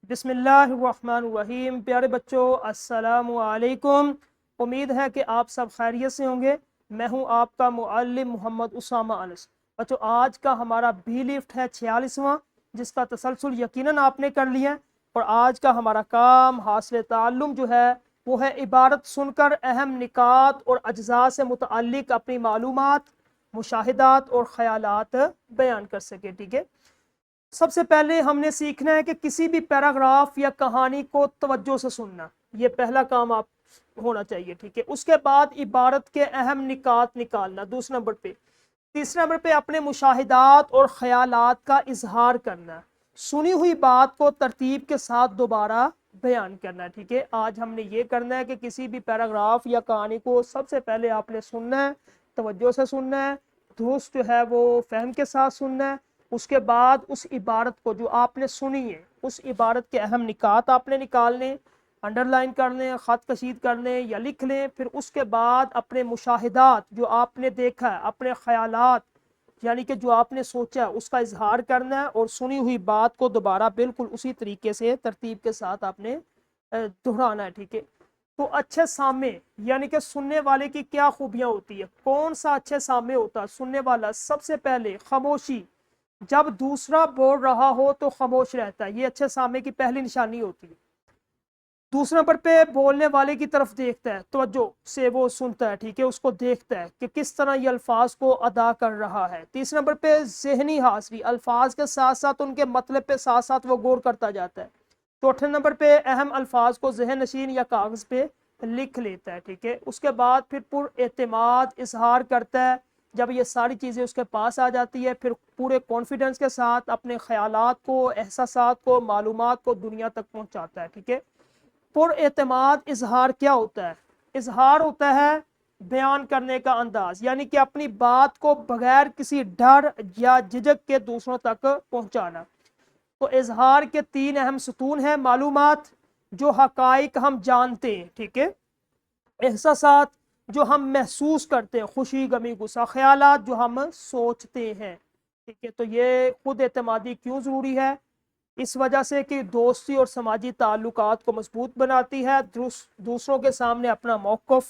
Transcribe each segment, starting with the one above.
बिस्मिल्लाहिर्रहमानिर्रहीम। प्यारे बच्चों, अस्सलाम वालेकुम। उम्मीद है कि आप सब खैरियत से होंगे। मैं हूं आपका मुअल्लिम मोहम्मद उसामा अनस। बच्चों, आज का हमारा बी लिफ्ट है 46वां, जिसका तसलसल यकीनन आपने कर लिया है। और आज का हमारा काम हासिल ताल्लुम जो है वो है इबारत सुनकर अहम निकात और अज्जा से मुतअल्लिक अपनी मालूमात, मुशाहिदात और ख़यालात बयान कर सके। ठीक है, सबसे पहले हमने सीखना है कि किसी भी पैराग्राफ या कहानी को तवज्जो से सुनना, ये पहला काम आप होना चाहिए। ठीक है, उसके बाद इबारत के अहम निकात निकालना दूसरे नंबर पे। तीसरे नंबर पे अपने मुशाहिदात और ख़यालात का इजहार करना, सुनी हुई बात को तरतीब के साथ दोबारा बयान करना। ठीक है, आज हमने ये करना है कि किसी भी पैराग्राफ या कहानी को सबसे पहले आपने सुनना है, तवज्जो से सुनना है, दुरुस्त जो है वो फहम के साथ सुनना है। उसके बाद उस इबारत को जो आपने सुनी है, उस इबारत के अहम निकात आपने निकालने, अंडरलाइन कर लें, ख़त कशीद कर लें या लिख लें। फिर उसके बाद अपने मुशाहिदात, जो आपने देखा है, अपने ख़यालात यानी कि जो आपने सोचा उसका इजहार करना है, और सुनी हुई बात को दोबारा बिल्कुल उसी तरीके से तरतीब के साथ आपने दोहराना है। ठीक है, तो अच्छे सामे यानी कि सुनने वाले की क्या खूबियाँ होती है, कौन सा अच्छे सामे होता है? सुनने वाला सबसे पहले खामोशी, जब दूसरा बोल रहा हो तो खामोश रहता है, ये अच्छे सामे की पहली निशानी होती है। दूसरे नंबर पे बोलने वाले की तरफ देखता है, तवज्जो से वो सुनता है। ठीक है, उसको देखता है कि किस तरह ये अल्फाज को अदा कर रहा है। तीसरे नंबर पे ज़हनी हाज़िरी, अल्फाज के साथ साथ उनके मतलब पे साथ साथ वो गौर करता जाता है। चौथे नंबर पे अहम अल्फाज को ज़हन नशीन या कागज़ पे लिख लेता है। ठीक है, उसके बाद फिर पुर एतमाद इजहार करता है। जब ये सारी चीज़ें उसके पास आ जाती है, फिर पूरे कॉन्फिडेंस के साथ अपने ख्यालात को, एहसासात को, मालूमात को दुनिया तक पहुँचाता है। ठीक है, पुर एतमाद इजहार क्या होता है? इजहार होता है बयान करने का अंदाज, यानी कि अपनी बात को बगैर किसी डर या झिझक के दूसरों तक पहुंचाना। तो इजहार के तीन अहम सतून हैं: मालूमात, जो हकाइक हम जानते हैं। ठीक है, एहसासात, जो हम महसूस करते हैं, खुशी गमी गुस्सा। ख्यालात, जो हम सोचते हैं। ठीक है, तो ये खुद एतमादी क्यों ज़रूरी है? इस वजह से कि दोस्ती और समाजी ताल्लुकात को मजबूत बनाती है, दूसरों के सामने अपना मौक़िफ़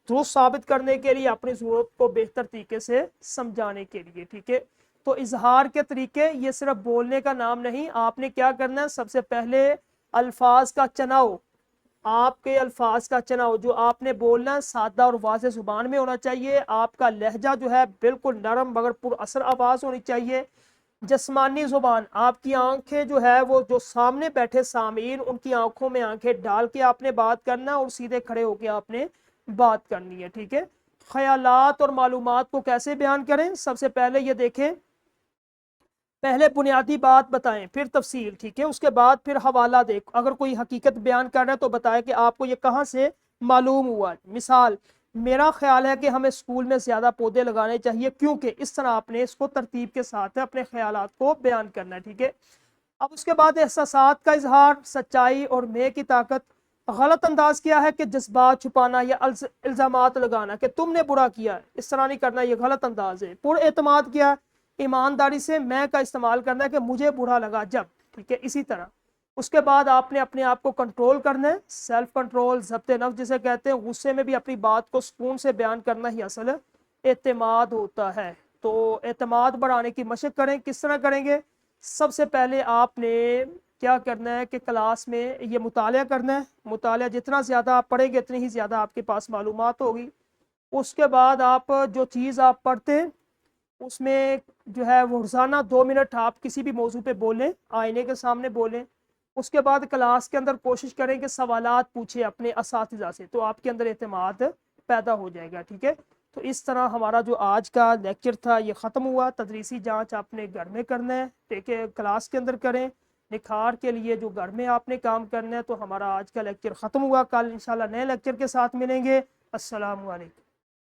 दुरुस्त साबित करने के लिए, अपनी ज़रूरत को बेहतर तरीके से समझाने के लिए। ठीक है, तो इजहार के तरीके ये सिर्फ बोलने का नाम नहीं। आपने क्या करना है? सबसे पहले अल्फाज का चुनाव, आपके अल्फाज का चुनाव जो आपने बोलना है सादा और वाज़ेह ज़ुबान में होना चाहिए। आपका लहजा जो है बिल्कुल नरम मगर पुरअसर आवाज़ होनी चाहिए। जस्मानी ज़ुबान, आपकी आंखें जो है वो जो सामने बैठे सामीन, उनकी आंखों में आंखें डाल के आपने बात करना और सीधे खड़े होकर आपने बात करनी है। ठीक है, ख्यालात और मालूमात को कैसे बयान करें? सबसे पहले ये देखें, पहले बुनियादी बात बताएं, फिर तफसील। ठीक है, उसके बाद फिर हवाला दे। अगर कोई हकीकत बयान कर रहा है तो बताए कि आपको ये कहाँ से मालूम हुआ। मिसाल, मेरा ख्याल है कि हमें स्कूल में ज़्यादा पौधे लगाने चाहिए क्योंकि, इस तरह आपने इसको तरतीब के साथ अपने ख्यालात को बयान करना है। ठीक है, अब उसके बाद एहसासात का इजहार, सच्चाई और मैं की ताकत। गलत अंदाज क्या है कि जज्बात छुपाना या इल्ज़ामात लगाना कि तुमने बुरा किया, इस तरह नहीं करना, ये गलत अंदाज है। पुर एतमाद क्या? ईमानदारी से मैं का इस्तेमाल करना है कि मुझे बुरा लगा जब। ठीक है, इसी तरह उसके बाद आपने अपने आप को कंट्रोल करना है, सेल्फ कंट्रोल, ज़ब्त नफ्स जिसे कहते हैं। गुस्से में भी अपनी बात को सुकून से बयान करना ही असल एतमाद होता है। तो एतमाद बढ़ाने की मशक करें। किस तरह करेंगे? सबसे पहले आपने क्या करना है कि क्लास में ये मुताला करना है। मुताला जितना ज़्यादा आप पढ़ेंगे इतनी ही ज़्यादा आपके पास मालूमात होगी। उसके बाद आप जो चीज़ आप पढ़ते हैं उसमें जो है वो रोज़ाना 2 मिनट आप किसी भी मौजू पे बोलें, आईने के सामने बोलें। उसके बाद क्लास के अंदर कोशिश करें कि सवालात पूछें अपने असातिज़ा से, तो आपके अंदर एतमाद पैदा हो जाएगा। ठीक है, तो इस तरह हमारा जो आज का लेक्चर था ये ख़त्म हुआ। तदरीसी जांच आपने घर में करना है, ठीक है, क्लास के अंदर करें। निखार के लिए जो घर में आपने काम करना है। तो हमारा आज का लेक्चर ख़त्म हुआ। कल इंशाल्लाह नए लेक्चर के साथ मिलेंगे। अस्सलामु अलैकुम।